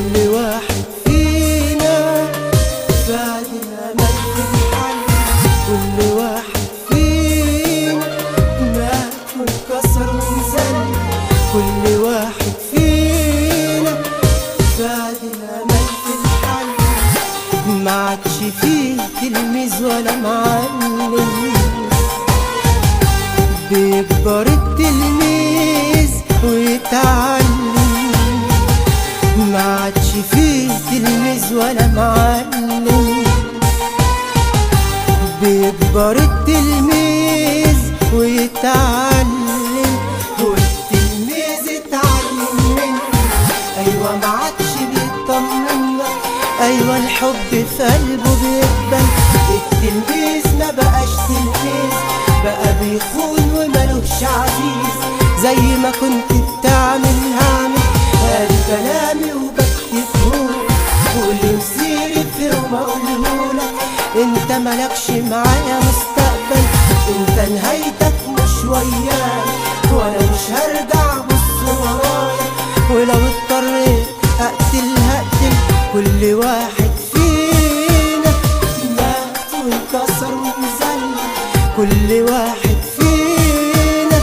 كل واحد فينا فاد الأمل في الحل. كل واحد فينا مات وانكسر وانزل. كل واحد فينا فاد الأمل في الحل. ما عادش فيه تلميذ ولا معلم، بيكبر التلميذ ويتعلم. ما عادش فيه تلميذ ولا معلم، بيكبر التلميذ ويتعلم. والتلميذ اتعلم منه، ايوه ما عادش بيطمن. ايوه الحب في قلبه بيقبل. التلميذ ما بقاش تلميذ، بقى بيخون وملوش عزيز. زي ما كنت بتعمل هعمل، ادي كلامي وبكتبهولك. واللي مسيري في يوم اقولهولك. انت ملكش معايا مستقبل، انت نهايتك مش وياي، وانا مش هرجع بص ورايا. ولو اضطريت هقتل هقتل. كل واحد فينا مات وانكسر وانزل. كل واحد فينا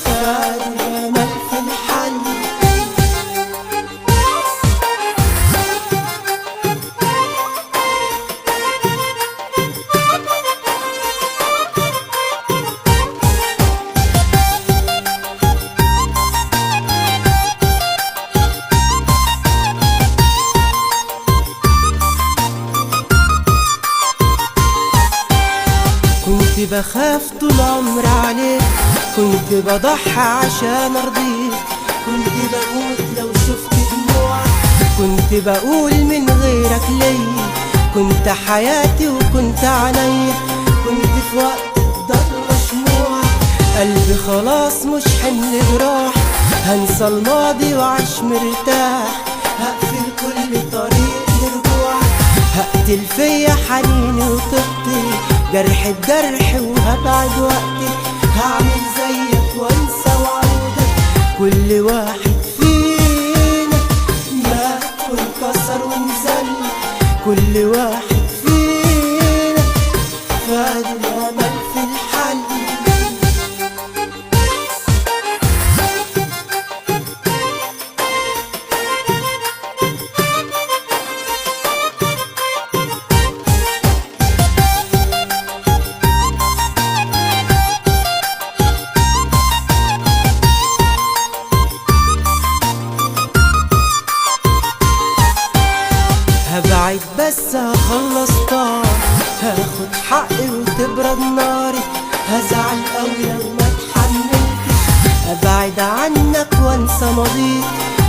فاد الأمل في الحل. كنت بخاف طول عمري عليك، كنت بضحي عشان ارضيك. كنت بموت لو شفت دموعك، كنت بقول من غيرك ليا. كنت حياتي وكنت عينيا، كنت في وقت الضلمة شموعك. قلبي خلاص مش حمل جراح، هنسى الماضي وعيش مرتاح. هقفل كل طريق لرجوعك، هقتل فيا حنيني وطيبتي. جرح بجرح وهبعد وقتي، هعمل زيك وانسى وعودك. كل واحد فينا مات وانكسر وانزل. كل واحد فينا فاد الأمل في الحل. هبعد بس هخلص طار، هاخد حقي وتبرد ناري. هزعل قوي لو ما اتحملتش، ابعد عنك وانسى ماضيك.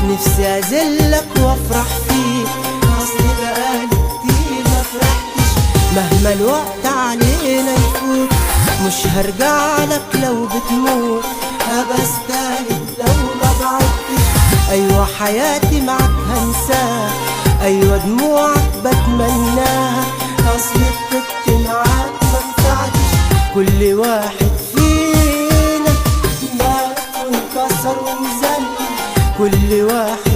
نفسي اذلك وافرح فيك، اصل بقالي كتير ما فرحتش. مهما الوقت علينا يفوت، مش هرجع لك لو بتموت. هبقى استاهل لو ما بعدتش. ايوه حياتي معاك هنساها، ايوه دموعك بتمناها. اصل الطبت معاك منفعتش. كل واحد فينا مات وانكسر وانزل. كل واحد